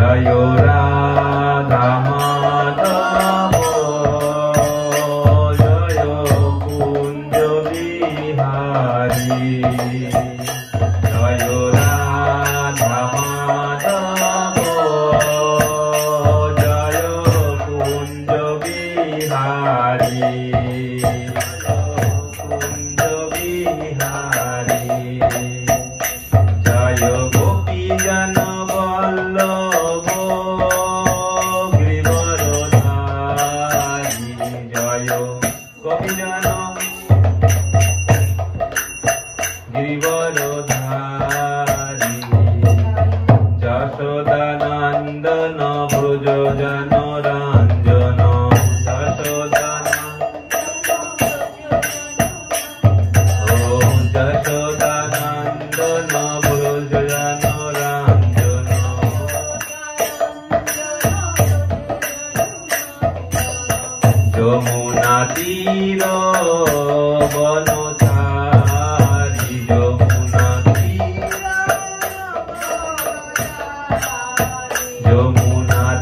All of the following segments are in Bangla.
জয় রাধা মাধব জয় কুঞ্জ বিহারী জয় রাধা মাধব জয় কুঞ্জ বিহারী কুঞ্জ বিহারী জয় গোপী জন বল্লভ গিরিবরধারী জয় গোপী জন গিরিবরধারী যশোদানন্দন ব্রজ জন রঞ্জন যশোদানন্দন ব্রজ জন রঞ্জন যমুনা তীর বনচারী যমুনা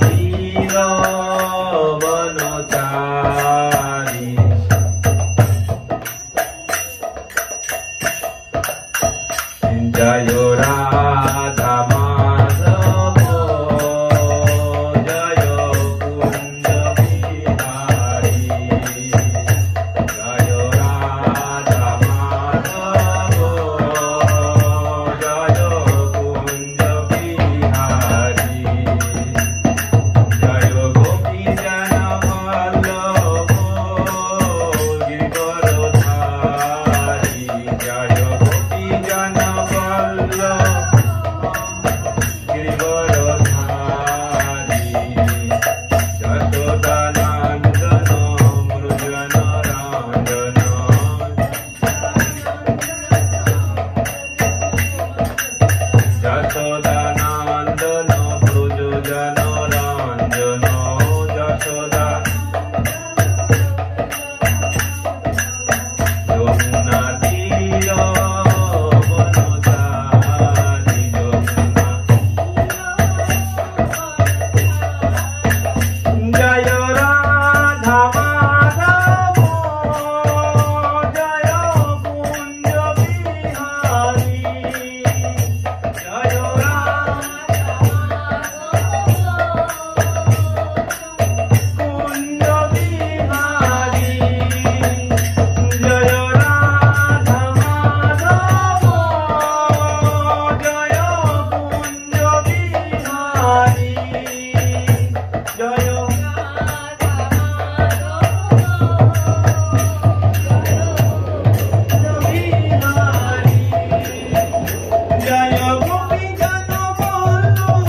তীর বনচারী জয় রাধা মাধব জয় কুঞ্জ বিহারী জয় রাধা মাধব জয় কুঞ্জ বিহারী জয় গোপী জন বল্লভ গিরিবরধারী জয় গোপী জন গিরিবরধারী যশোদানন্দন ব্রজ জন রঞ্জন যশোদানন্দন ব্রজ জন রঞ্জন যশোদা যমুনা তীর বনচারী যমুনা জয় রাধা মাধব জয় কুঞ্জ বিহারী জয় কুঞ্জ বিহারী জয় রাধা মাধব জয় কুঞ্জ বিহারী জয় জয় গোপী জন বল্লভ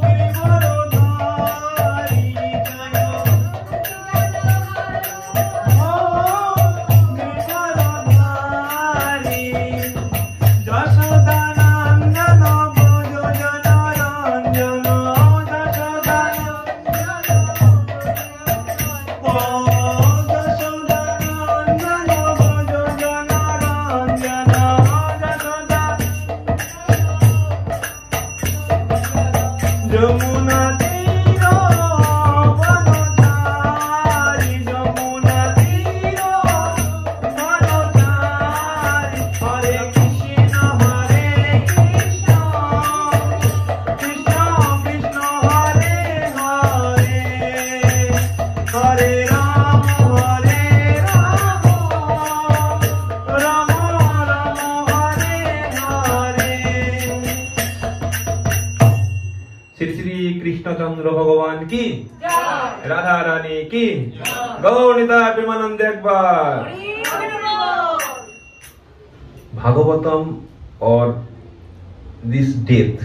গিরিবরধারী গিরিবরধারী যশোদানন্দন ব্রজ জন রঞ্জন যশোদানন্দন ব্রজ জন রঞ্জন যমুনা তীর বনচারী যমুনা তীর বনচারী হরে কৃষ্ণ কৃষ্ণ কৃষ্ণ হরে হরে হরে রাম রাম রাম হরে হরে শ্রী শ্রী কৃষ্ণচন্দ্র ভগবান কি রাধা রানী কি গৌরনিতা প্রেমানন্দ একবার Bhagavatam or this death,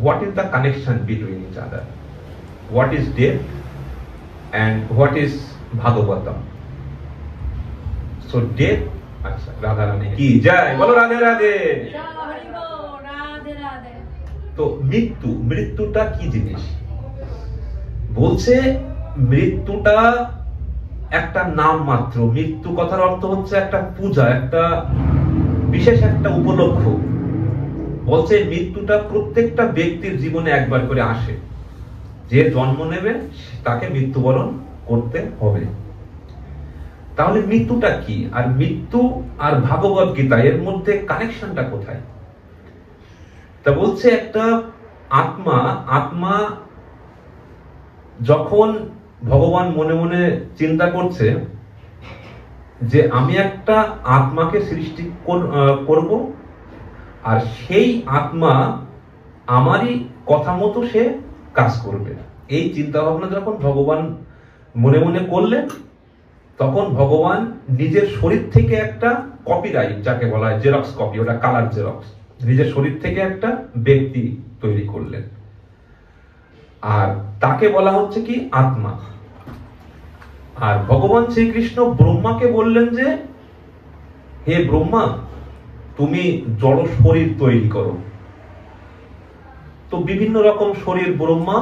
what is the connection between each other? What is death and what is Bhagavatam? So death, Radha Rani ki jai, bolo Radhe Radhe. তো মৃত্যুটা কি জিনিস বলছে? মৃত্যুটা একটা নাম মাত্র। মৃত্যু কথার অর্থ হচ্ছে একটা পূজা, একটা বিশেষ একটা উপলক্ষ। বলছে মৃত্যুটা প্রত্যেকটা ব্যক্তির জীবনে একবার করে আসে, যে জন্ম নেবে তাকে মৃত্যুবরণ করতে হবে। তাহলে মৃত্যুটা কি, আর মৃত্যু আর ভাগবত গীতা এর মধ্যে কানেকশনটা কোথায়? তা বলছে একটা আত্মা যখন ভগবান মনে মনে চিন্তা করছে যে আমি একটা আত্মাকে সৃষ্টি করব, আর সেই আত্মা আমারই কথা মতো সে কাজ করবে, এই চিন্তা ভাবনা যখন ভগবান মনে মনে করলেন, তখন ভগবান নিজের শরীর থেকে একটা কপিরাইট, যাকে বলা হয় জেরক্স কপি, ওটা কালার জেরক্স, নিজের শরীর থেকে একটা ব্যক্তি তৈরি করলেন, আর তাকে বলা হচ্ছে কি আত্মা। আর ভগবান শ্রীকৃষ্ণ ব্রহ্মাকে বললেন যে হে ব্রহ্মা, তুমি জড় শরীর তৈরি করো। তো বিভিন্ন রকম শরীর ব্রহ্মা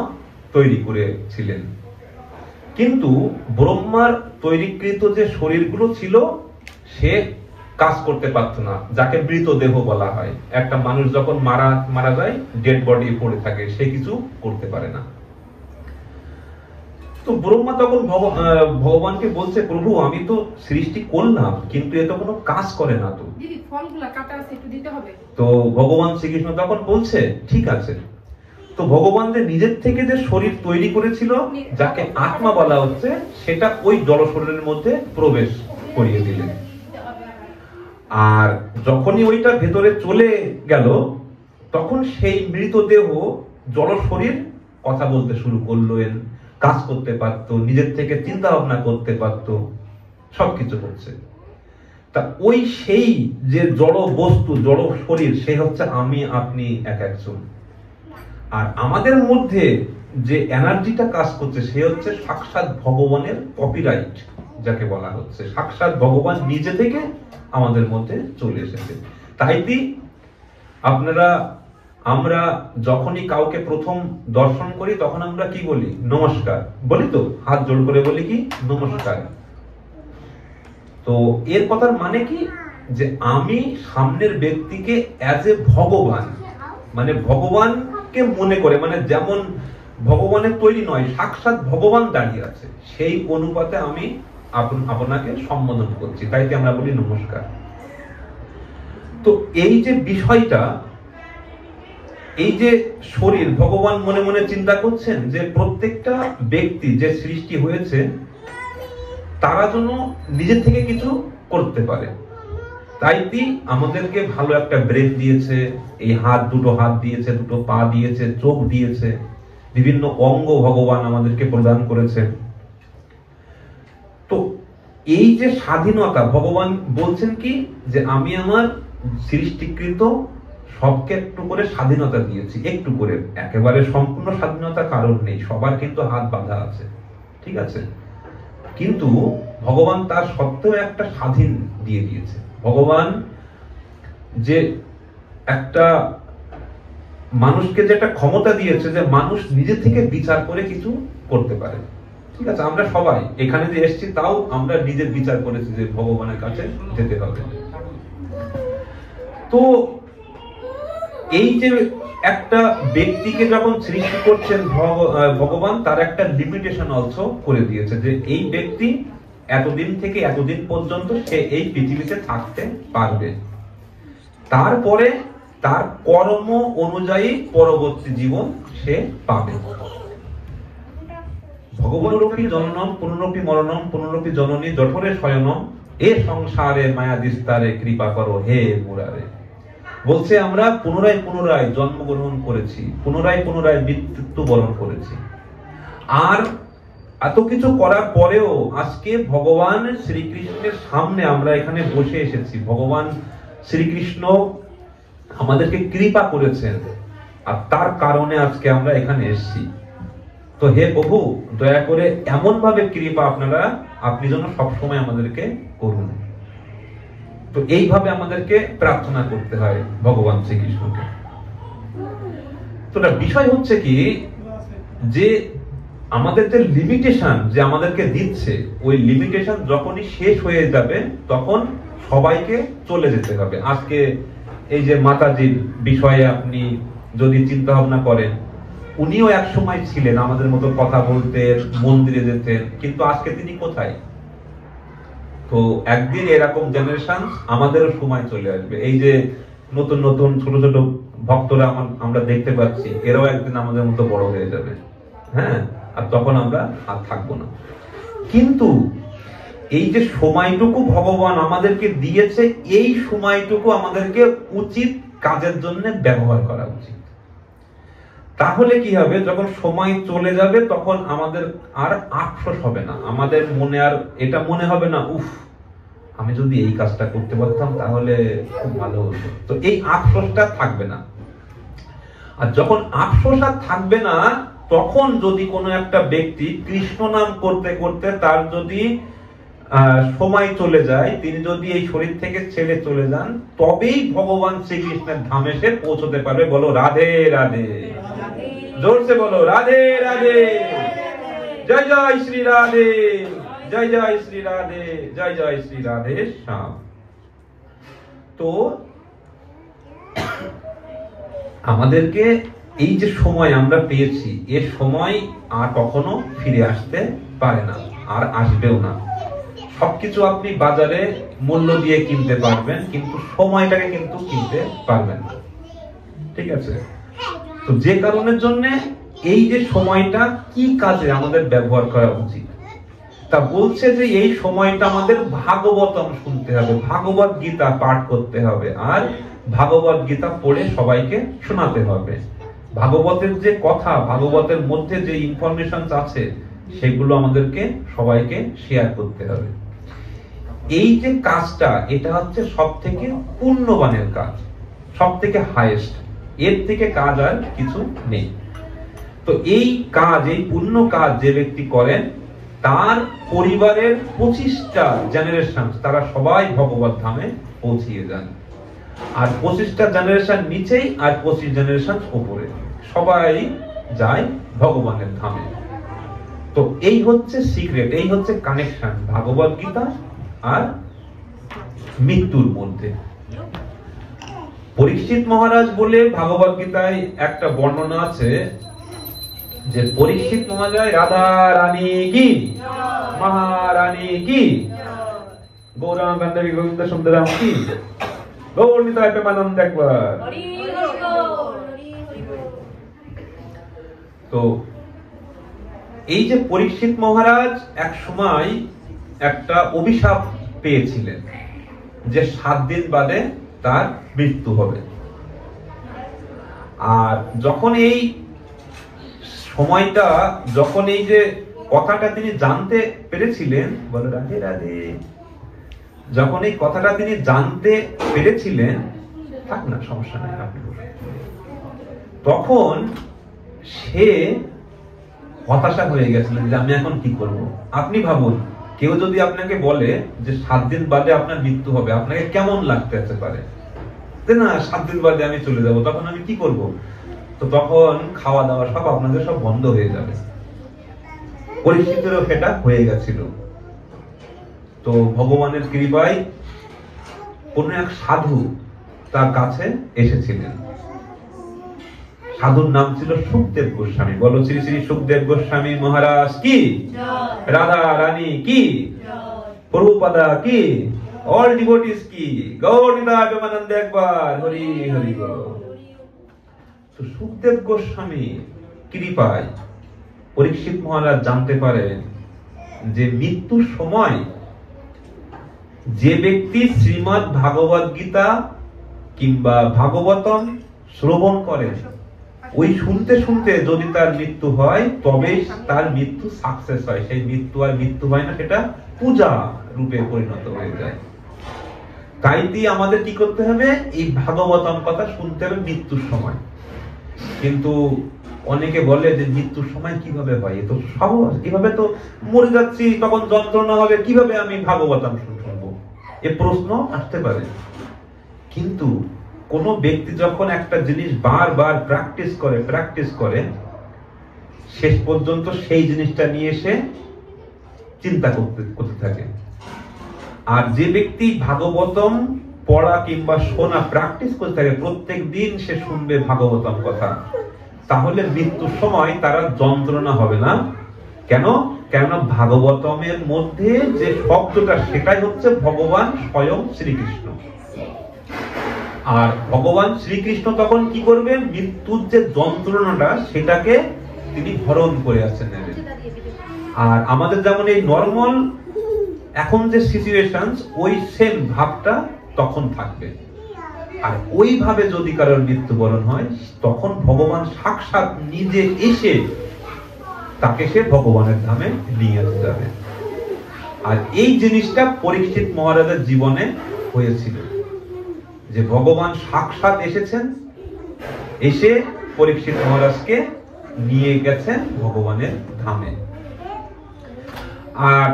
তৈরি করেছিলেন, কিন্তু ব্রহ্মার তৈরিকৃত যে শরীরগুলো ছিল সে কাজ করতে পারত না, যাকে মৃতদেহ বলা হয়। একটা মানুষ যখন মারা যায়, ডেড বডি পড়ে থাকে, সে কিছু করতে পারে না। তো ব্রহ্মা তখন ভগবানকে বলছে, প্রভু আমি তো সৃষ্টি করলাম, কিন্তু এ তো কোনো কাজ করে না, তো ফলগুলা কাটা আছে একটু দিতে হবে। তো ভগবান শ্রীকৃষ্ণ তখন বলছে ঠিক আছে। তো ভগবান যে নিজের থেকে যে শরীর তৈরি করেছিল, যাকে আত্মা বলা হচ্ছে, সেটা ওই জড় শরীরের মধ্যে প্রবেশ করিয়ে দিলেন। আর যখনই ওইটা ভেতরে চলে গেল, তখন সেই মৃতদেহ জড় শরীর কথা বলতে শুরু করলেন, কাজ করতে পারত, নিজের থেকে চিন্তা ভাবনা করতে পারত, সবকিছু করছে। তা ওই সেই যে জড় বস্তু, জড় শরীর, সে হচ্ছে আমি, আপনি এক একজন। আর আমাদের মধ্যে যে এনার্জিটা কাজ করছে, সে হচ্ছে সাক্ষাৎ ভগবানের কপিরাইট, যাকে বলা হচ্ছে। সাক্ষাৎ ভগবান নিজে থেকে আমাদের মধ্যে চলে এসেছে। তাইতে আমরা যখনই কাউকে প্রথম দর্শন করি, তখন আমরা কি বলি? নমস্কার বলি, তো হাত জোড় করে বলি কি নমস্কার। তো এর কথার মানে কি, যে আমি সামনের ব্যক্তিকে অ্যাজ এ ভগবান, মানে ভগবানকে মনে করে, মানে যেমন ভগবানের তৈরি নয়, সাক্ষাৎ ভগবান দাঁড়িয়ে আছে, সেই অনুপাতে আমি আপনাকে সম্বোধন করছি, তাইতে আমরা বলি নমস্কার। তো এই যে বিষয়টা, এই যে শরীর, ভগবান মনে মনে চিন্তা করছেন যে প্রত্যেকটা ব্যক্তি যে সৃষ্টি হয়েছে, তারা যেন নিজের থেকে কিছু করতে পারে। তাইতে আমাদেরকে ভালো একটা ব্রেন দিয়েছে, এই দুটো হাত দিয়েছে, দুটো পা দিয়েছে, চোখ দিয়েছে, বিভিন্ন অঙ্গ ভগবান আমাদেরকে প্রদান করেছেন। তো এই যে স্বাধীনতা, ভগবান বলছেন কি, যে আমি আমার সৃষ্টিকৃত সবকে একটু করে স্বাধীনতা দিয়েছি, একটু করে, একেবারে সম্পূর্ণ স্বাধীনতা কারণ নেই, সবার কিন্তু হাত বাঁধা আছে, ঠিক আছে, কিন্তু ভগবান তার সত্ত্বেও একটা স্বাধীন দিয়ে দিয়েছে। ভগবান যে একটা মানুষকে যে একটা ক্ষমতা দিয়েছে, যে মানুষ নিজে থেকে বিচার করে কিছু করতে পারে, ঠিক আছে। আমরা সবাই এখানে যে এসেছি, তাও আমরা নিজের বিচার করেছি যে ভগবানের কাছে যেতে হবে। তো এই যে একটা ব্যক্তিকে যখন সৃষ্টি করছেন ভগবান, তার একটা লিমিটেশন অলসো করে দিয়েছে, যে এই ব্যক্তি এতদিন থেকে এতদিন পর্যন্ত সে এই পৃথিবীতে থাকতে পারবে, তারপরে তার কর্ম অনুযায়ী পরবর্তী জীবন সে পাবে। ভগবানরূপী জননম পুনরপি মরণম পুনরপি জননী জঠরে শয়নম, এ সংসারে মায়া বিস্তারে কৃপা করো হে মুরারে। বলছে আমরা পুনরায় পুনরায় জন্মগ্রহণ করেছি, পুনরায় পুনরায় মৃত্যুবরণ করেছি, আর এত কিছু করার পরেও আজকে ভগবান শ্রীকৃষ্ণের সামনে আমরা এখানে বসে এসেছি। ভগবান শ্রীকৃষ্ণ আমাদেরকে কৃপা করেছেন, আর তার কারণে আজকে আমরা এখানে এসেছি। তো হে প্রভু, দয়া করে এমন ভাবে কৃপা আপনি যেন সবসময় আমাদেরকে করুন। তো এইভাবে আমাদেরকে প্রার্থনা করতে হয় ভগবান শ্রীকৃষ্ণকে। তো বিষয় হচ্ছে কি, যে আমাদের যে লিমিটেশন যে আমাদেরকে দিচ্ছে, ওই লিমিটেশন যখনই শেষ হয়ে যাবে, তখন সবাইকে চলে যেতে হবে। আজকে এই যে মাতাজির বিষয়ে আপনি যদি চিন্তা ভাবনা করেন, উনিও এক সময় ছিলেন আমাদের মতো কথা বলতেন, মন্দিরে যেতেন, কিন্তু আজকে তিনি কোথায়? তো একদিন এরকম জেনারেশন আমাদেরও সময় চলে আসবে। এই যে নতুন নতুন ছোট ছোট ভক্তরা আমরা দেখতে পাচ্ছি, এরাও একদিন আমাদের মতো বড় হয়ে যাবে, হ্যাঁ, আর তখন আমরা আর থাকবো না। কিন্তু এই যে সময়টুকু ভগবান আমাদেরকে দিয়েছে, এই সময়টুকু আমাদেরকে উচিত কাজের জন্য ব্যবহার করা উচিত। তাহলে কি হবে, যখন সময় চলে যাবে তখন আমাদের আর আফসোস হবে না, আমাদের মনে আর এটা মনে হবে না, উফ আমি যদি এই কাজটা করতে পারতাম তাহলে খুব ভালো হতো। তো এই আফসোসটা থাকবে না। আর যখন আফসোস আর থাকবে না, তখন যদি কোনো একটা ব্যক্তি কৃষ্ণ নাম করতে করতে তার যদি সময় চলে যায়, তিনি যদি এই শরীর থেকে ছেড়ে চলে যান, তবেই ভগবান শ্রীকৃষ্ণের ধামে সে পৌঁছতে পারবে। বলো রাধে রাধে, জোরসে বলো রাধে রাধে, জয় জয় শ্রী রাধে, জয় জয় শ্রী রাধে, জয় জয় শ্রী রাধে শ্যাম। তো আমাদেরকে এই যে সময় আমরা পেয়েছি, এ সময় আর কখনো ফিরে আসতে পারে না, আর আসবেও না। সবকিছু আপনি বাজারে মূল্য দিয়ে কিনতে পারবেন, কিন্তু সময়টাকে কিন্তু কিনতে পারবেন না, ঠিক আছে? তো যে কারণের জন্য এই যে সময়টা কি কাজে আমাদের ব্যবহার করা উচিত, তা বলছে যে এই সময়টা আমাদের ভাগবতম শুনতে হবে, ভাগবত গীতা পাঠ করতে হবে, আর ভাগবত গীতা পড়ে সবাইকে শোনাতে হবে। ভাগবতের যে কথা, ভাগবতের মধ্যে যে ইনফরমেশন আছে, সেগুলো আমাদেরকে সবাইকে শেয়ার করতে হবে। এই যে কাজটা, এটা হচ্ছে সব থেকে পুণ্যবানের কাজ, সব থেকে হাইয়েস্ট, এর থেকে কাজ আর কিছু নেই। তো এই কাজ, এই পুণ্য কাজ যে ব্যক্তি করেন, তার পরিবারের 25টা জেনারেশন তারা সবাই ভগবত ধামে পৌঁছিয়ে যান। আর 25টা জেনারেশন নিচেই আর 25 জেনারেশন উপরে, সবাই যায় ভগবানের ধামে। তো এই হচ্ছে সিক্রেট, এই হচ্ছে কানেকশন ভাগবত গীতা আর মৃত্যুর মধ্যে। পরীক্ষিত মহারাজ বলে ভাগবত গীতায় একটা বর্ণনা আছে যে পরীক্ষিত মহারাজ রাধা রানী কি, মহারানী কি, গৌরাঙ্গ গন্ধর্বী গোবিন্দ সুন্দরাম কি, গৌর নিতাই প্রেমানন্দ একবার। তো এই যে পরীক্ষিত মহারাজ এক সময় একটা অভিশাপ পেয়েছিলেন যে 7 দিন বাদে তার মৃত্যু হবে। আর যখন এই সময়টা, যখন এই যে কথাটা তিনি জানতে পেরেছিলেন, বলো রাধে রাধে, যখন এই কথাটা তিনি জানতে পেরেছিলেন, থাক না সমস্যা নাই আপনি, তখন সে হতাশা হয়ে গেছিলেন যে আমি এখন কি করব। আপনি ভাবুন, কেউ যদি আপনাকে বলে যে 7 দিন বাদে আপনার মৃত্যু হবে, আপনাকে কেমন লাগতে পারে? না 7 দিন বাদে আমি চলে যাব, তখন আমি কি করব? তো তখন খাওয়া দাওয়া সব আপনাদের সব বন্ধ হয়ে যাবে। পরিস্থিতিরও সেটা হয়ে গেছিল। তো ভগবানের কৃপায় কোন এক সাধু তার কাছে এসেছিলেন। সাধুর নাম ছিল সুখদেব গোস্বামী। বলো শ্রী শ্রী সুখদেব গোস্বামী মহারাজ কি, রাধা রানী কি, প্রভুপাদা কি, অল ডিভোটিস কি, গৌর নিতাই প্রেমানন্দ একবার, হরি হরি বল। তো সুখদেব গোস্বামী কৃপায় পরীক্ষিত মহারাজ জানতে পারেন যে মৃত্যুর সময় যে ব্যক্তি শ্রীমদ্ ভাগবত গীতা কিংবা ভাগবতম শ্রবণ করে, ওই শুনতে শুনতে যদি তার মৃত্যু হয়, তবে তার মৃত্যু সাকসেস হয়। সেই মৃত্যু আর মৃত্যু হয় না, সেটা পূজা রূপে পরিণত হয়ে যায়। তাই দিয়ে আমাদের কি করতে হবে, এই ভাগবতম কথা শুনতে হবে মৃত্যুর সময়। কিন্তু অনেকে বলে যে মৃত্যুর সময় কিভাবে হয়, এ তো সহজ, এভাবে তো মরে যাচ্ছি, তখন যন্ত্রণা হবে, কিভাবে আমি ভাগবতম শুনবো, এ প্রশ্ন আসতে পারে। কিন্তু কোন ব্যক্তি যখন একটা জিনিস বারবার প্র্যাকটিস করে শেষ পর্যন্ত সেই জিনিসটা নিয়ে এসে চিন্তা করতে থাকে। আর যে ব্যক্তি ভাগবতম পড়া কিংবা শোনা প্র্যাকটিস করতে থাকে, প্রত্যেক দিন সে শুনবে ভাগবতম কথা, তাহলে মৃত্যুর সময় তারা যন্ত্রণা হবে না। কেন? কেননা ভাগবতমের মধ্যে যে শব্দটা সেটাই হচ্ছে ভগবান স্বয়ং শ্রীকৃষ্ণ। আর ভগবান শ্রীকৃষ্ণ তখন কি করবে? মৃত্যুর যে যন্ত্রণাটা সেটাকে তিনি হরণ করে আসছেন। আর আমাদের যেমন এই নর্মাল এখন যে সিচুয়েশন, ওই সেম ভাবটা তখন থাকবে। আর ওইভাবে যদি কারোর মৃত্যুবরণ হয়, তখন ভগবান সাক্ষাৎ নিজে এসে তাকে সে ভগবানের ধামে নিয়ে যাবে। আর এই জিনিসটা পরীক্ষিত মহারাজের জীবনে হয়েছিল, যে ভগবান সাক্ষাৎ এসেছেন, এসে পরীক্ষিত মহারাজকে নিয়ে গেছেন ভগবানের ধামে। আর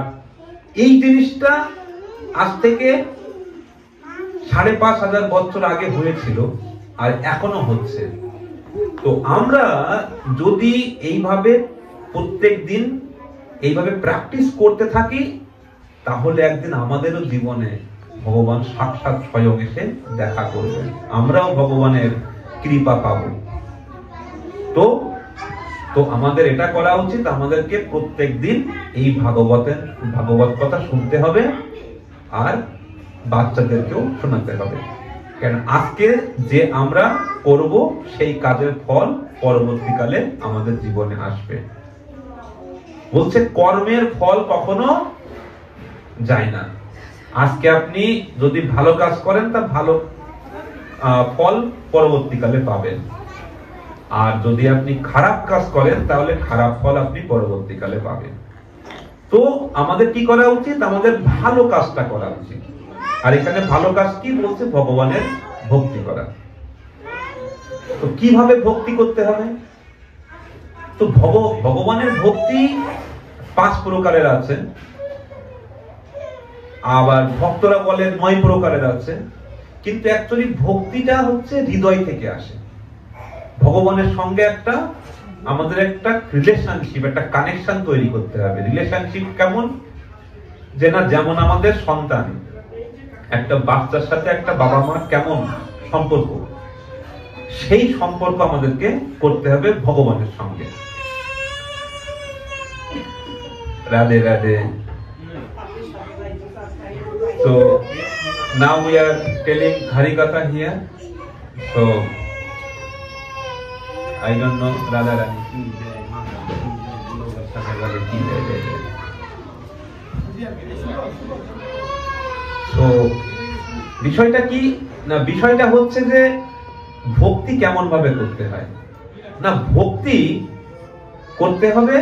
এই জিনিসটা আজ থেকে ৫,৫০০ বছর আগে হয়েছিল, আর এখনো হচ্ছে। তো আমরা যদি এইভাবে প্রত্যেক দিন এইভাবে প্র্যাকটিস করতে থাকি, তাহলে একদিন আমাদেরও জীবনে ভগবান সাক্ষাৎ স্বয়ং এসে দেখা করবেন, আমরাও ভগবানের কৃপা পাব। তো আমাদের এটা করা উচিত, আমাদেরকে প্রত্যেক দিন এই ভাগবত কথা শুনতে হবে, আর বাচ্চাদেরকেও শোনাতে হবে। কারণ আজকে যে আমরা করব সেই কাজের ফল পরবর্তীকালে আমাদের জীবনে আসবে। বলছে কর্মের ফল কখনো যায় না। আজকে আপনি যদি ভালো কাজ করেন, তা ভালো ফল পরবর্তীকালে পাবেন, আর যদি আপনি খারাপ কাজ করেন তাহলে খারাপ ফল আপনি পরবর্তীকালে পাবেন। তো আমাদের কি করা উচিত? আমাদের ভালো কাজটা করা উচিত। আর এখানে ভালো কাজ কি বলছে? ভগবানের ভক্তি করা। তো কিভাবে ভক্তি করতে হবে? তো ভগবানের ভক্তি ৫ প্রকারের আছে, আবার ভক্তরা বলে ৯ প্রকারের আছে। কিন্তু অ্যাকচুয়ালি ভক্তিটা হচ্ছে হৃদয় থেকে আসে। ভগবানের সঙ্গে আমাদের একটা রিলেশনশিপ, একটা কানেকশন তৈরি করতে হবে। রিলেশনশিপ কেমন? যে না, যেমন আমাদের সন্তান, একটা বাচ্চার সাথে একটা বাবা মা কেমন সম্পর্ক, সেই সম্পর্ক আমাদেরকে করতে হবে ভগবানের সঙ্গে। Radhe Radhe. So now we are telling Harikatha here. So I don't know, Radha Rani. So বিষয়টা কি না, বিষয়টা হচ্ছে যে ভক্তি কেমন ভাবে করতে হয়। না, ভক্তি করতে হবে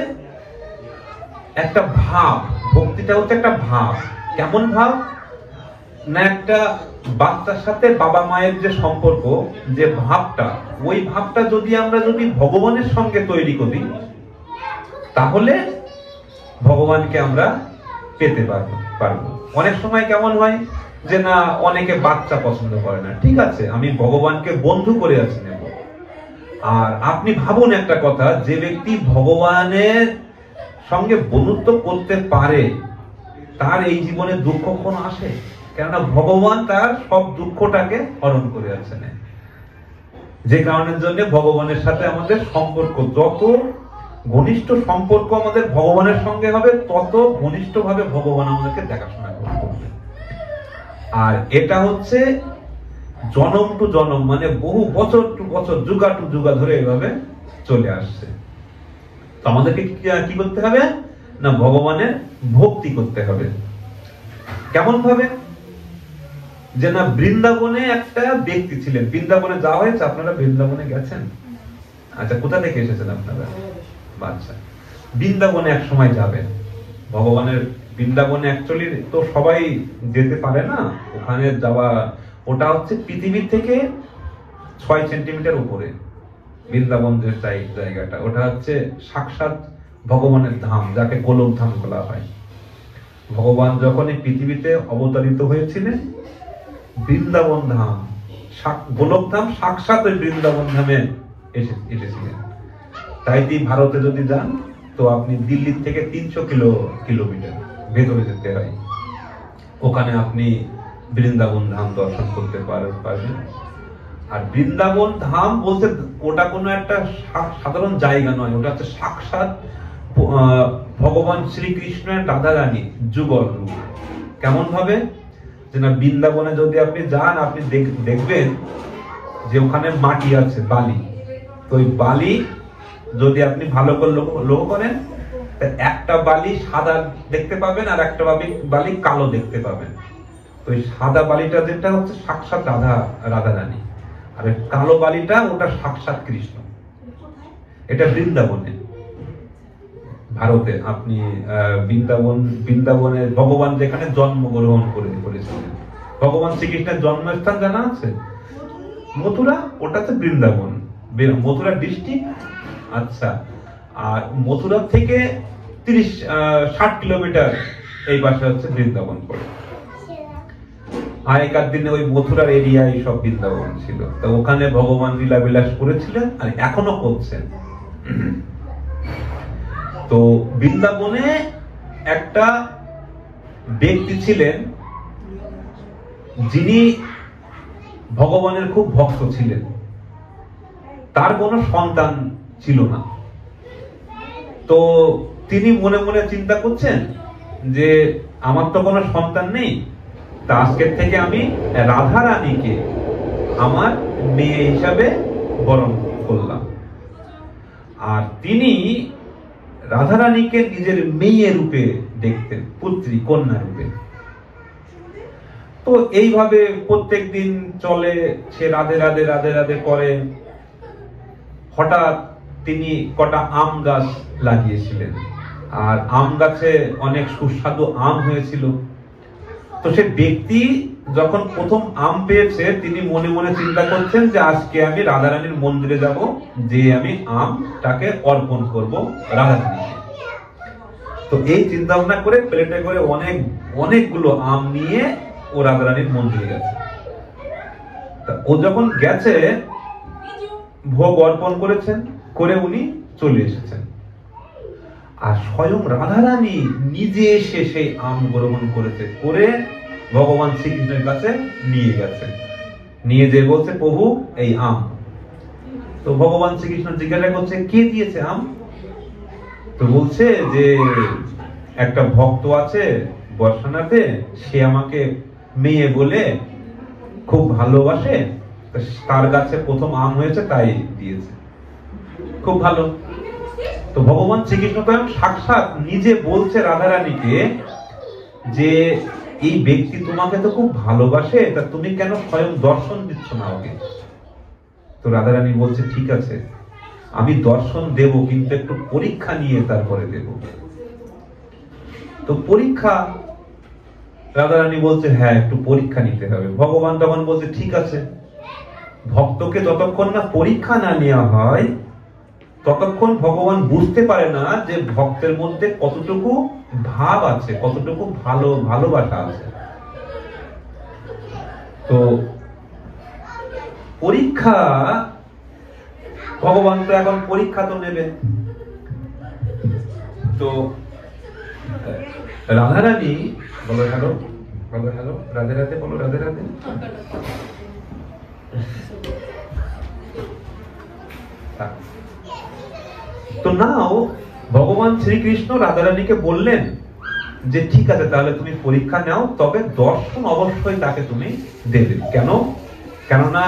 একটা ভাব। ভক্তিটা হচ্ছে একটা ভাব। কেমন ভাব? না, একটা বাচ্চার সাথে বাবা মায়ের যে সম্পর্ক, যে ভাবটা, ওই ভাবটা যদি আমরা ভগবানের সঙ্গে তৈরি করি, তাহলে ভগবানকে আমরা পেতে পারবো। অনেক সময় কেমন হয় যে না, অনেকে বাচ্চা পছন্দ করে না, ঠিক আছে, আমি ভগবানকে বন্ধু করে আছি নেব। আর আপনি ভাবুন একটা কথা, যে ব্যক্তি ভগবানের সঙ্গে বন্ধুত্ব করতে পারে, তার এই জীবনে দুঃখ কোনো আসে? কেননা ভগবান তার সব দুঃখটাকে হরণ করে আছেন। যে কারণের জন্য ভগবানের সাথে আমাদের সম্পর্ক, যত ঘনিষ্ঠ সম্পর্ক আমাদের ভগবানের সঙ্গে হবে, তত ঘনিষ্ঠ ভাবে ভগবান আমাদেরকে দেখাশোনা করবে। আর এটা হচ্ছে জনম টু জনম, মানে বহু বছর টু বছর, যুগা টু যুগা ধরে এভাবে চলে আসছে। তো আমাদেরকে কি করতে হবে? না, ভগবানের ভক্তি করতে হবে। কেমন ভাবে? যে না, বৃন্দাবনে একটা ব্যক্তি ছিলেন। বৃন্দাবনে যাওয়া হয়েছে? আপনারা বৃন্দাবনে গেছেন? আচ্ছা, কোথা থেকে এসেছেন আপনারা? আচ্ছা, বৃন্দাবনে এক সময় যাবেন। ভগবানের বৃন্দাবনে অ্যাকচুয়ালি তো সবাই যেতে পারে না, ওখানে যাওয়া, ওটা হচ্ছে পৃথিবীর থেকে ৬ সেন্টিমিটার উপরে বৃন্দাবন যে জায়গাটা, ওটা হচ্ছে সাক্ষাৎ ভগবানের ধাম, যাকে গোলক ধাম বলা হয়। ভগবান যখন এই পৃথিবীতে অবতারিত হয়েছিলেন, বৃন্দাবন ধাম, গোলক ধাম সাক্ষাৎ ওই বৃন্দাবন ধামে এসেছিলেন। তাই ভারতে যদি যান, তো আপনি দিল্লির থেকে ৩০০ কিলোমিটার ভেতরে যেতে হয়। ওখানে আপনি বৃন্দাবন ধাম দর্শন করতে পারবেন। আর বৃন্দাবন ধাম বলতে ওটা কোনো একটা সাধারণ জায়গা নয়, ওটা হচ্ছে সাক্ষাৎ ভগবান শ্রীকৃষ্ণের রাধা রানী যুগল রূপ। কেমন ভাবে? যে না, বৃন্দাবনে যদি আপনি যান, আপনি দেখবেন যে ওখানে মাটি আছে, বালি। তো ওই বালি যদি আপনি ভালো করে লক্ষ্য করেন, একটা বালি সাদা দেখতে পাবেন আর একটা বালি কালো দেখতে পাবেন। তো ওই সাদা বালিটা যেটা হচ্ছে সাক্ষাৎ রাধা রানী, আর কালো বালিটা ওটা সাক্ষাৎ কৃষ্ণ। এটা বৃন্দাবনে, ভারতে। আপনি বৃন্দাবনে ভগবান যেখানে জন্মগ্রহণ করেছিলেন, ভগবান শ্রীকৃষ্ণের জন্মস্থান জানা আছে? মথুরা, ওটাতে বৃন্দাবন, মথুরা ডিস্ট্রিক্ট। আচ্ছা, আর মথুরা থেকে 60 কিলোমিটার এই পাশে হচ্ছে বৃন্দাবন পড়ে। আগেকার দিনে ওই মথুরার এরিয়ায় সব বৃন্দাবন ছিল। তো ওখানে ভগবান লীলা বিলাস করেছিলেন আর এখনো করছেন। তো বৃন্দাবনে একটা ব্যক্তি ছিলেন যিনি ভগবানের খুব ভক্ত ছিলেন। তার কোনো সন্তান ছিল না। তো তিনি মনে মনে চিন্তা করছেন যে আমার তো কোনো সন্তান নেই, তা আজকের থেকে আমি রাধা রানীকে আমার মেয়ে হিসাবে বরণ করলাম। আর তিনি রাধা রানীকে নিজের মেয়ে রূপে দেখতেন, পুত্রী, কন্যা রূপে। তো এইভাবে প্রত্যেক দিন চলে, সে রাধে রাধে রাধে রাধে করে। হঠাৎ তিনি কটা আম গাছ লাগিয়েছিলেন, আর আম গাছে অনেক সুস্বাদু আম হয়েছিল। তো সে ব্যক্তি যখন প্রথম আম পেয়েছে, তিনি মনে মনে চিন্তা করছেন যে আজকে আমি রাধারানীর মন্দিরে যাব, যে আমি আমটাকে অর্পণ করব রাধারানীকে। তো এই চিন্তা ভাবনা করে প্লেটে করে অনেকগুলো আম নিয়ে ও রাধারানীর মন্দিরে গেছে। ও যখন গেছে, ভোগ অর্পণ করেছেন, করে উনি চলে এসেছেন। আর স্বয়ং রাধারানী নিজে এসে সেই আম গ্রহণ করেছে, করে ভগবান শ্রীকৃষ্ণের কাছে নিয়ে গেছে। নিয়ে যে বলছে, প্রভু এই আম। তো ভগবান শ্রীকৃষ্ণ জিজ্ঞাসা করছে, কে দিয়েছে আম? তো বলছে যে একটা ভক্ত আছে বর্ষানাতে, সে আমাকে মেয়ে বলে খুব ভালোবাসে, তার কাছে প্রথম আম হয়েছে, তাই দিয়েছে। খুব ভালো। তো ভগবান শ্রীকৃষ্ণ সাক্ষাৎ নিজে বলছে রাধারানীকে যে এই ব্যক্তি তোমাকে তো খুব ভালোবাসে, তা তুমি কেন স্বয়ং দর্শন দিচ্ছ না ওকে? তো রাধারানী বলছে, ঠিক আছে, আমি দর্শন দেব, কিন্তু একটু পরীক্ষা নিয়ে তারপরে দেব। তো পরীক্ষা, রাধারানী বলছে হ্যাঁ, একটু পরীক্ষা নিতে হবে। ভগবান তখন বলছে, ঠিক আছে, ভক্তকে যতক্ষণ না পরীক্ষা না নেওয়া হয়, ততক্ষণ ভগবান বুঝতে পারে না যে ভক্তের মধ্যে কতটুকু ভাব আছে, কতটুকু ভালোবাসা আছে। তো পরীক্ষা, ভগবান তো এখন পরীক্ষা তো নেবে। তো রাধারানী বলো হ্যালো, বলো হ্যালো, রাধে রাধে, বলো রাধে রাধে। তো নাও ভগবান শ্রীকৃষ্ণ রাধারানীকে বললেন যে ঠিক আছে, তাহলে তুমি পরীক্ষা নাও, তবে দর্শন অবশ্যই তাকে তুমি দেবে। কেননা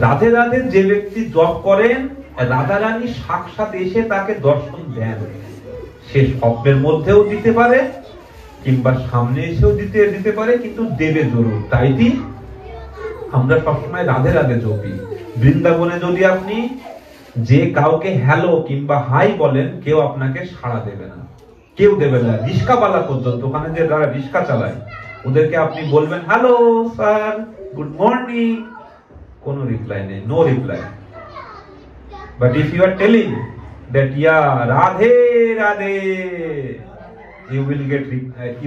রাধে রাধে যে ব্যক্তি জপ করেন, রাধারানী সাক্ষাৎ এসে তাকে দর্শন দেন। সে স্বপ্নের মধ্যেও দিতে পারে, কিংবা সামনে এসেও দিতে পারে, কিন্তু দেবে জরুর। তাই আমরা সবসময় রাধে রাধে জপি। বৃন্দাবনে যদি আপনি যে কাউকে হ্যালো কিংবা হাই বলেন, কেউ আপনাকে সাড়া দেবে না, কেউ দেবে না। রিস্কাওয়ালা পর্যন্ত, ওখানে যে যারা রিস্কা চালায়, ওদেরকে আপনি বলবেন হ্যালো স্যার, গুড মর্নিং, কোনো রিপ্লাই নেই, no reply. But if you are telling that yeah, Radhe Radhe, you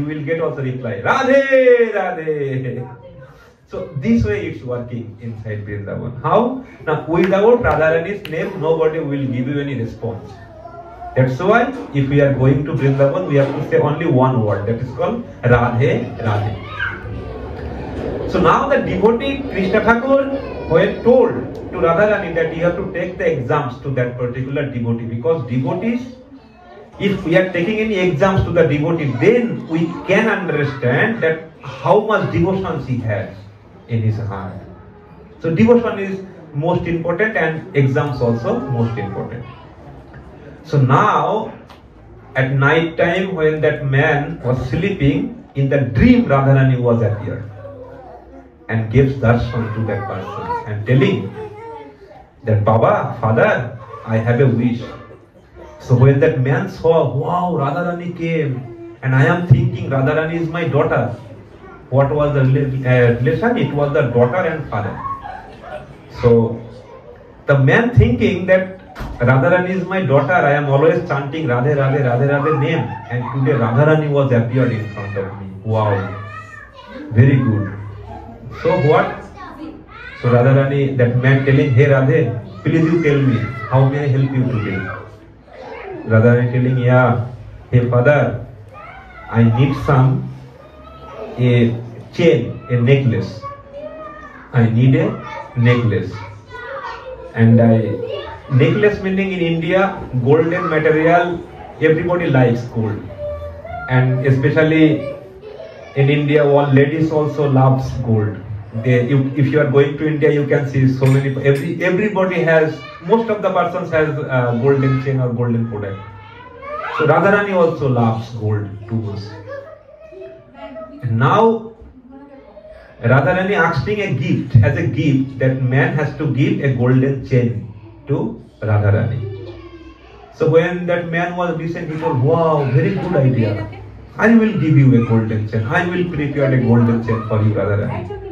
will get also reply, Radhe Radhe. So this way it's working inside Vrindavan. How? Now without Radharani's name, nobody will give you any response. That's why if we are going to Vrindavan, we have to say only one word, that is called Radhe Radhe. So now the devotee Krishna Thakur, when told to Radharani that you have to take the exams to that particular devotee, because devotees, if we are taking any exams to the devotee, then we can understand that how much devotion he has in his heart. So devotion is most important and exams also most important. So now at night time when that man was sleeping, in the dream Radharani was appeared and gives darshan to that person and telling that Baba, father, I have a wish. So when that man saw, wow, Radharani came, and I am thinking Radharani is my daughter. What was the relation? It was the daughter and father. So the man thinking that Radharani is my daughter, I am always chanting Radhe Radhe Radhe Radhe name, and today Radharani was appeared in front of me. Wow, very good. So what? So Radharani, that man telling, hey Radhe, please you tell me, how may I help you today? Radharani telling, yeah, hey father, I need a chain, a necklace. I need a necklace. And necklace meaning in India, golden material, everybody likes gold. And especially in India, all ladies also loves gold. If you are going to India, you can see so many, everybody has, most of the persons has golden chain or golden product. So Radharani also loves gold too much. And now Radharani asking a gift, as a gift, that man has to give a golden chain to Radharani. So when that man was listening, he told, wow, very good idea. I will give you a golden chain. I will prepare a golden chain for you, Radharani.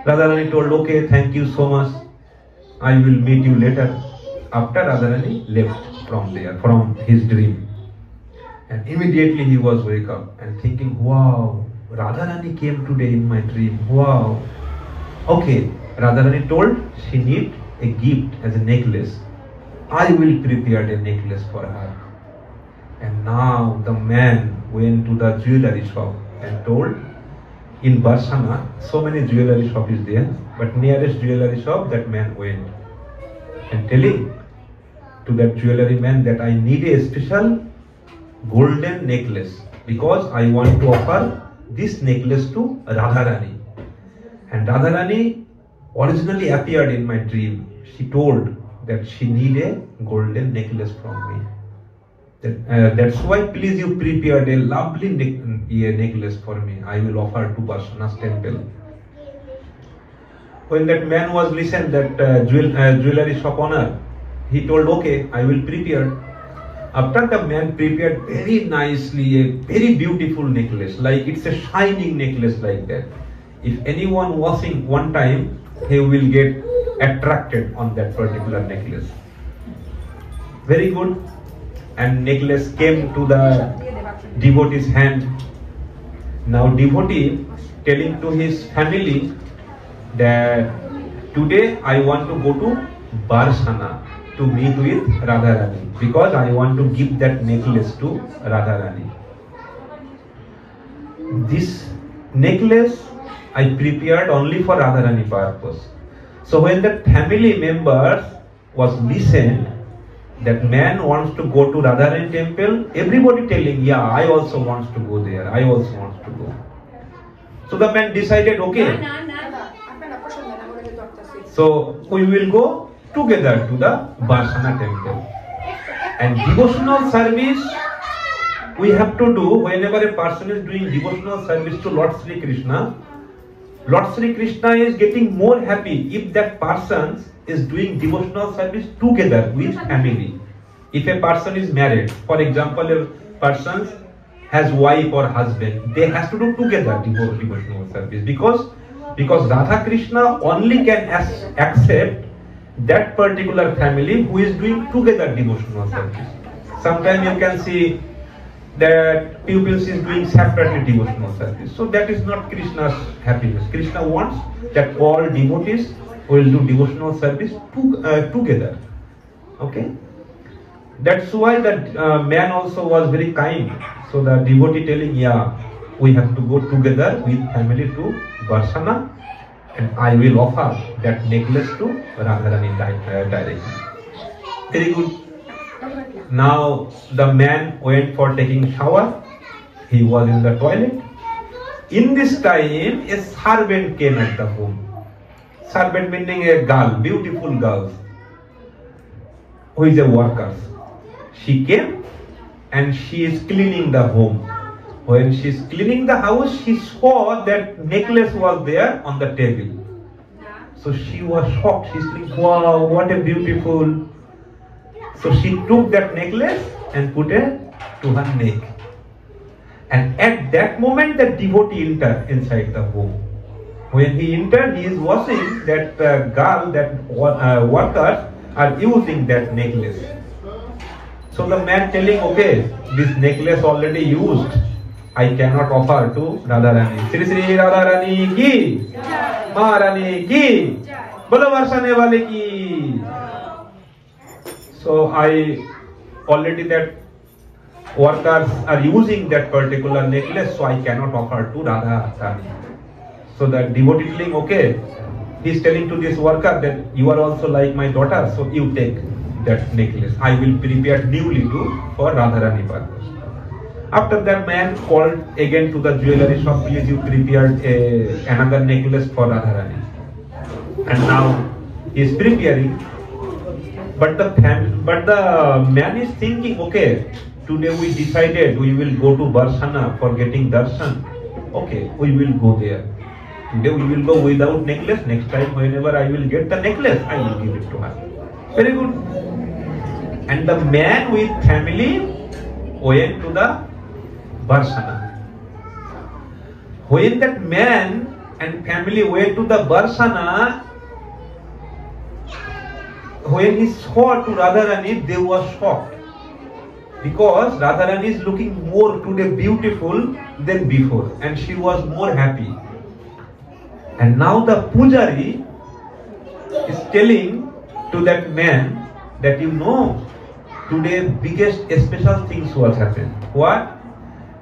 Radharani told, okay, thank you so much. I will meet you later. After Radharani left from there, from his dream. And immediately he was wake up and thinking, wow, Radharani came today in my dream. Wow. Okay, Radharani told she need a gift as a necklace. I will prepare a necklace for her. And now the man went to the jewelry shop and told, in Barsana, so many jewelry shop is there, but nearest jewelry shop that man went and telling to that jewelry man that I need a special golden necklace because I want to offer this necklace to Radharani. And Radharani originally appeared in my dream. She told that she need a golden necklace from me. That's why please you prepared a lovely necklace for me. I will offer to Barsana's temple. When that man was listened, that jewelry shop owner, he told, okay, I will prepare. After the man prepared very nicely a very beautiful necklace, like it's a shining necklace like that. If anyone washing one time, he will get attracted on that particular necklace. Very good. And necklace came to the devotee's hand. Now devotee telling to his family that today I want to go to Barsana to meet with Radharani because I want to give that necklace to Radharani. This necklace I prepared only for Radharani purpose. So when the family members was listened, that man wants to go to Radharani temple, everybody telling, yeah, I also wants to go there, I also wants to go. So the man decided, okay, so we will go together to the Barsana temple. And devotional service we have to do whenever a person is doing devotional service to Lord Sri Krishna. Lord Sri Krishna is getting more happy if that person is doing devotional service together with family. If a person is married, for example, a person has wife or husband, they have to do together devotional service because Radha Krishna only can accept that particular family who is doing together devotional service. Sometimes you can see that pupils is doing separately devotional service. So that is not Krishna's happiness. Krishna wants that all devotees will do devotional service together. Okay? That's why that man also was very kind. So the devotee telling, yeah, we have to go together with family to Barsana and I will offer that necklace to Radharani directly. Very good. Now the man went for taking shower. He was in the toilet. In this time, a servant came at the home. Servant meaning a girl, beautiful girl, who is a worker. She came and she is cleaning the home. When she is cleaning the house, she saw that necklace was there on the table. So she was shocked. She said, wow, what a beautiful. So she took that necklace and put it to her neck. And at that moment, the devotee entered inside the home. When he entered, he is watching that girl, that workers are using that necklace. So the man telling, okay, this necklace already used. I cannot offer to Radharani. Sri Sri Radharani ki, Maharani ki, Bolo Varsane wale ki. So I already that workers are using that particular necklace, so I cannot offer to Radharani. So the devotee telling, okay, he is telling to this worker that you are also like my daughter, so you take that necklace. I will prepare newly for Radharani purpose. After that, man called again to the jewelry shop, please you prepared another necklace for Radharani. And now he is preparing. But the man is thinking, okay, today we decided we will go to Barsana for getting darshan. Okay, we will go there. Today we will go without necklace. Next time, whenever I will get the necklace, I will give it to her. Very good. And the man with family went to the Barsana. When that man and family went to the Barsana, when he saw to Radharani, they were shocked. Because Radharani is looking more today beautiful than before. And she was more happy. And now the Pujari is telling to that man that you know, today biggest special things was happened. What?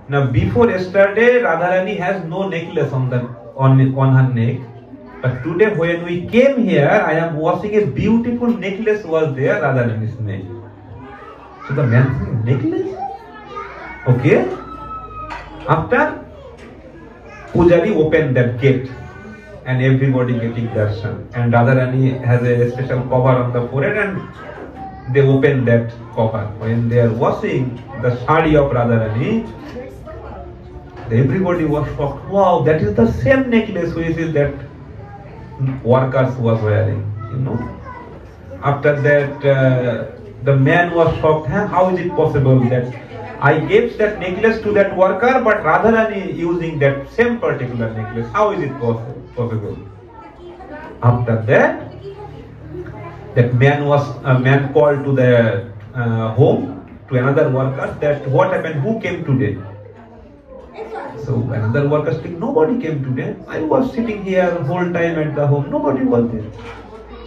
Now before yesterday, Radharani has no necklace on her neck. But today when we came here, I am watching a beautiful necklace was there, Radharani's neck. So the man said, necklace? Okay. After, Pujari opened that gate and everybody getting darshan. And Radharani has a special cover on the forehead and they open that cover. When they are washing the sari of Radharani, everybody was shocked. Wow, that is the same necklace which is that workers was wearing, you know. After that, the man was shocked. How is it possible that I gave that necklace to that worker, but Radharani using that same particular necklace? How is it possible? After that, that man called to the home to another worker that what happened, who came today? So another worker said, nobody came today. I was sitting here the whole time at the home. Nobody was there.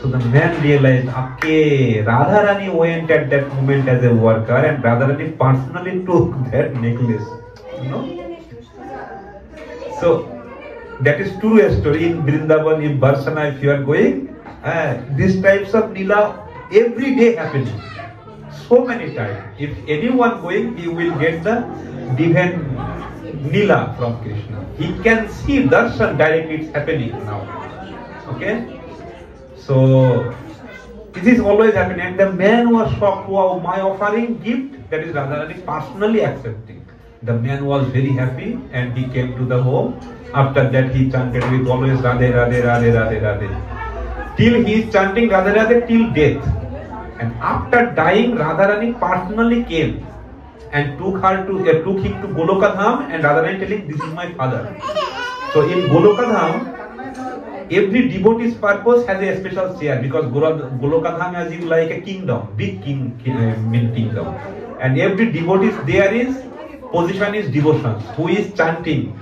So the man realized, okay, Radharani went at that moment as a worker and Radharani personally took that necklace. You know? So that is true story in Vrindavan, in Barsana, if you are going. These types of Leela every day happening. So many times. If anyone going, he will get the divine Leela from Krishna. He can see darshan directly, it's happening now. Okay? So this is always happening. And the man was shocked, wow, my offering gift, that is Radharani personally accepting. The man was very happy and he came to the home. After that he chanted with always Radhe, Radhe, Radhe, Radhe, Radhe. Till he is chanting Radhe, Radhe till death. And after dying, Radharani personally came and took him to Golokadham, and Radharani telling, this is my father. So in Golokadham, every devotee's purpose has a special share, because Golokadham has is like a kingdom, big kingdom. And every devotee there is, position is devotions, who is chanting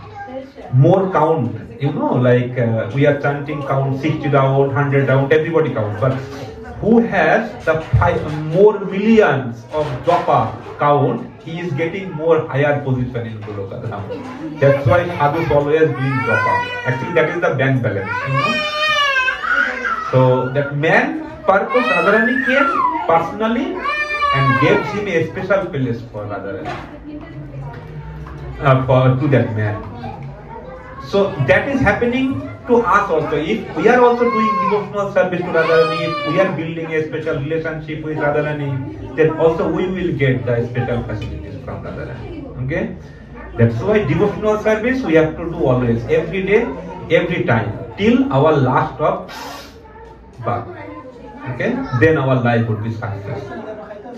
more count, you know, like we are chanting count 60 round, 100 round, everybody count. But who has the more millions of japa count, he is getting more higher position in Goloka Dham. That's why Sadhu is always doing japa. Actually, that is the bank balance. So that man purpose Radharani came personally and gave him a special place for Radharani, to that man. So that is happening to us also. If we are also doing devotional service to Radharani, if we are building a special relationship with Radharani, then also we will get the special facilities from Radharani. Okay? That's why devotional service we have to do always, every day, every time, till our last of birth. Okay? Then our life would be success.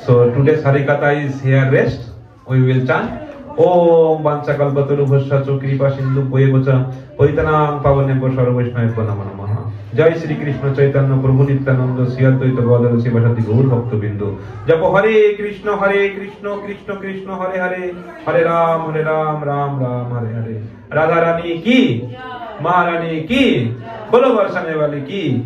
So today's Harikatha is here rest. We will chant Om Vanchakalpataruphasya Kripa Sindhu Bhayavacha Paitanam Pavanebho Sarva Vaishnavebho Namo Namaha. Jai Shri Krishna Chaitanya Prabhu Nityananda Sri Advaita Gadadhara Sivasati Gaur Bhakta Bindu. Japo Hare Krishna Krishna Krishna Hare Hare Hare Ram Ram Ram Hare Hare. Radharani ki Maharani ki Bolo Varsane Wali ki.